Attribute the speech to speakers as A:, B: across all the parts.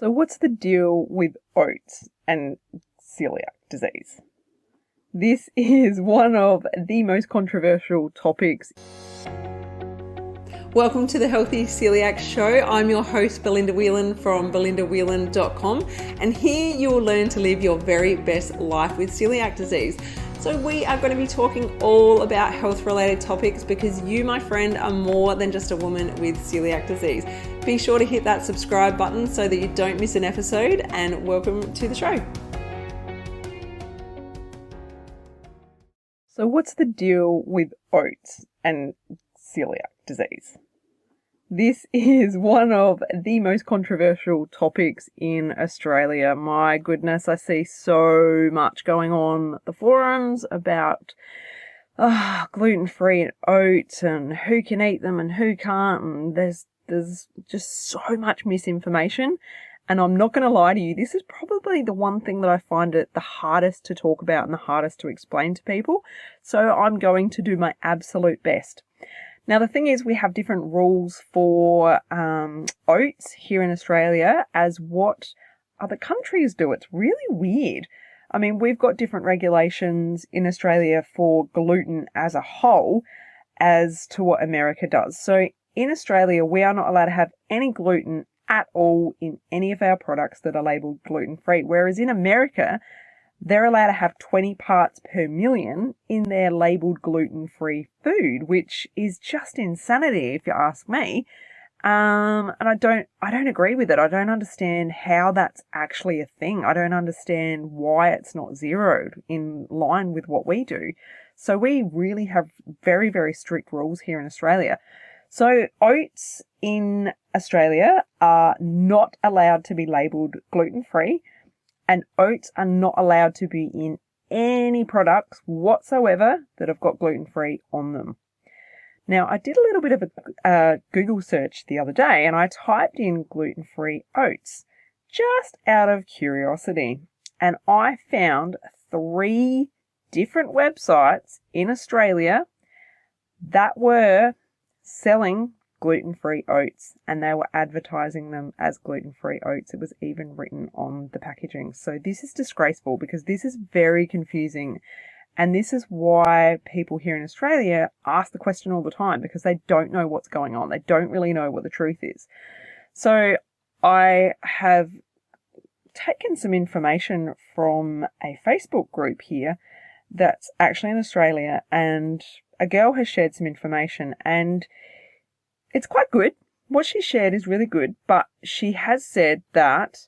A: So what's the deal with oats and celiac disease? This is one of the most controversial topics.
B: Welcome to the Healthy Celiac Show. I'm your host, Belinda Whelan from belindawhelan.com, and here you will learn to live your very best life with celiac disease. So we are going to be talking all about health-related topics because you, my friend, are more than just a woman with celiac disease. Be sure to hit that subscribe button so that you don't miss an episode, and welcome to the show.
A: So what's the deal with oats and celiac disease? This is one of the most controversial topics in Australia. My goodness, I see so much going on the forums about gluten-free oats and who can eat them and who can't, and there's just so much misinformation. And I'm not going to lie to you, this is probably the one thing that I find it the hardest to talk about and the hardest to explain to people. So I'm going to do my absolute best. Now, the thing is, we have different rules for oats here in Australia as what other countries do. It's really weird. I mean, we've got different regulations in Australia for gluten as a whole as to what America does. So in Australia, we are not allowed to have any gluten at all in any of our products that are labelled gluten-free, whereas in America, they're allowed to have 20 parts per million in their labelled gluten-free food, which is just insanity if you ask me. And I don't agree with it. I don't understand how that's actually a thing. I don't understand why it's not zeroed in line with what we do. So we really have very, very strict rules here in Australia. So oats in Australia are not allowed to be labelled gluten-free, and oats are not allowed to be in any products whatsoever that have got gluten-free on them. Now, I did a little bit of a Google search the other day, and I typed in gluten-free oats just out of curiosity. And I found 3 different websites in Australia that were selling gluten-free oats, and they were advertising them as gluten-free oats. It was even written on the packaging. So this is disgraceful because this is very confusing, and this is why people here in Australia ask the question all the time, because they don't know what's going on. They don't really know what the truth is. So I have taken some information from a Facebook group here that's actually in Australia, and a girl has shared some information, and it's quite good. What she shared is really good, but she has said that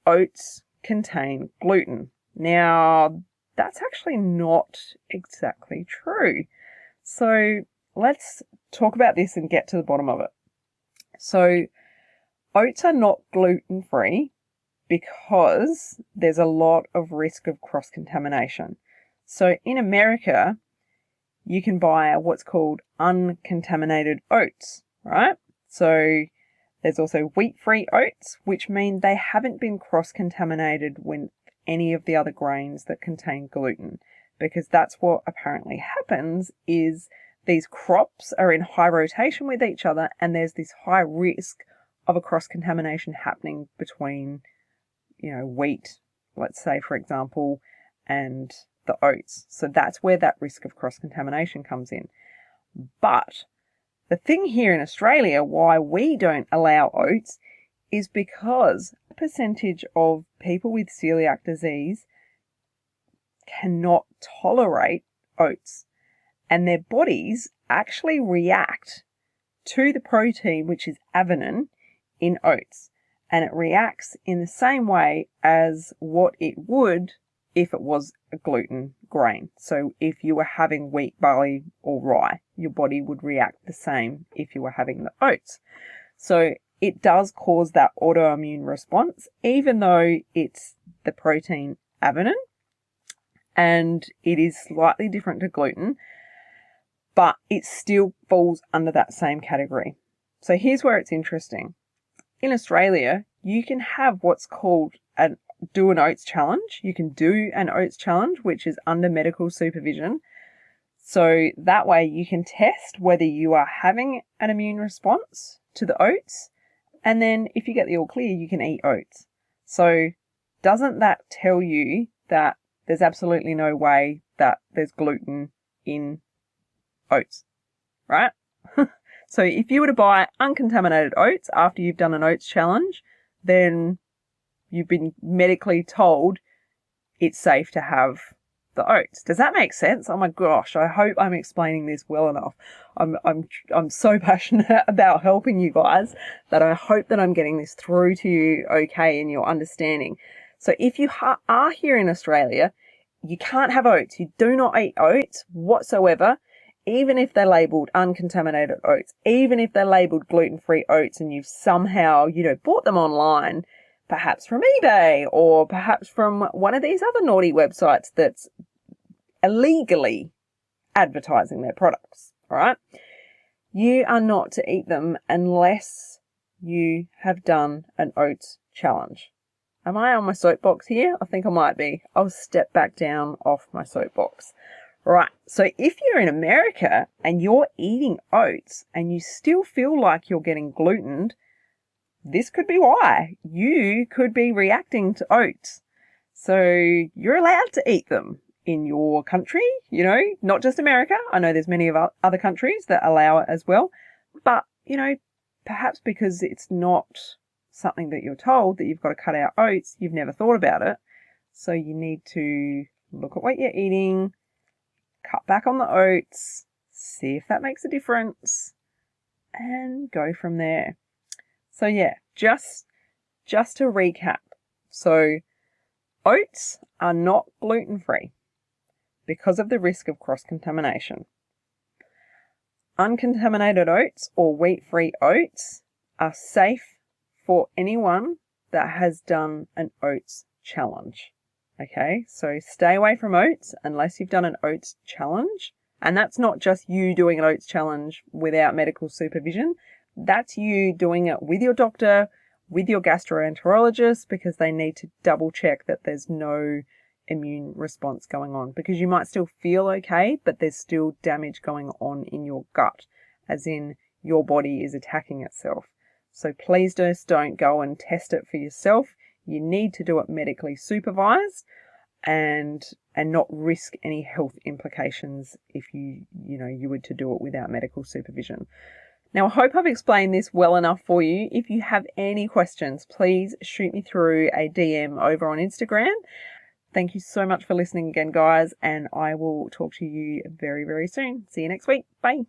A: oats contain gluten. Now, that's actually not exactly true. So let's talk about this and get to the bottom of it. So oats are not gluten-free because there's a lot of risk of cross-contamination. So in America, you can buy what's called uncontaminated oats, right? So there's also wheat-free oats, which mean they haven't been cross-contaminated with any of the other grains that contain gluten, because that's what apparently happens is these crops are in high rotation with each other, and there's this high risk of a cross-contamination happening between, wheat, let's say, for example, and the oats. So that's where that risk of cross-contamination comes in. But the thing here in Australia, why we don't allow oats, is because a percentage of people with celiac disease cannot tolerate oats, and their bodies actually react to the protein, which is avenin, in oats, and it reacts in the same way as what it would if it was a gluten grain. So if you were having wheat, barley, or rye, your body would react the same if you were having the oats. So it does cause that autoimmune response, even though it's the protein avenin, and it is slightly different to gluten, but it still falls under that same category. So here's where it's interesting. In Australia, you can have what's called do an oats challenge. You can do an oats challenge, which is under medical supervision. So that way you can test whether you are having an immune response to the oats And then if you get the all clear, you can eat oats. So doesn't that tell you that there's absolutely no way that there's gluten in oats, right? So if you were to buy uncontaminated oats after you've done an oats challenge, then you've been medically told it's safe to have the oats. Does that make sense? Oh my gosh, I hope I'm explaining this well enough. I'm so passionate about helping you guys that I hope that I'm getting this through to you okay in your understanding. So if you are here in Australia, you can't have oats. You do not eat oats whatsoever, even if they're labelled uncontaminated oats, even if they're labelled gluten-free oats and you've somehow, bought them online, perhaps from eBay or perhaps from one of these other naughty websites that's illegally advertising their products, all right? You are not to eat them unless you have done an oats challenge. Am I on my soapbox here? I think I might be. I'll step back down off my soapbox. Right, so if you're in America and you're eating oats and you still feel like you're getting glutened, this could be why. You could be reacting to oats. So you're allowed to eat them in your country, not just America. I know there's many of other countries that allow it as well. But, perhaps because it's not something that you're told that you've got to cut out oats, you've never thought about it. So you need to look at what you're eating, cut back on the oats, see if that makes a difference, and go from there. So yeah, just to recap. So oats are not gluten-free because of the risk of cross-contamination. Uncontaminated oats or wheat-free oats are safe for anyone that has done an oats challenge. Okay, so stay away from oats unless you've done an oats challenge. And that's not just you doing an oats challenge without medical supervision. That's you doing it with your doctor, with your gastroenterologist, because they need to double check that there's no immune response going on, because you might still feel okay, but there's still damage going on in your gut, as in your body is attacking itself. So please just don't go and test it for yourself. You need to do it medically supervised and not risk any health implications if you were to do it without medical supervision. Now, I hope I've explained this well enough for you. If you have any questions, please shoot me through a DM over on Instagram. Thank you so much for listening again, guys, and I will talk to you very, very soon. See you next week. Bye.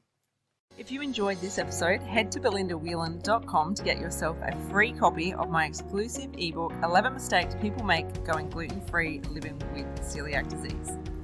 A: If you enjoyed this episode, head to belindawhelan.com to get yourself a free copy of my exclusive ebook, 11 Mistakes People Make Going Gluten-Free Living with Celiac Disease.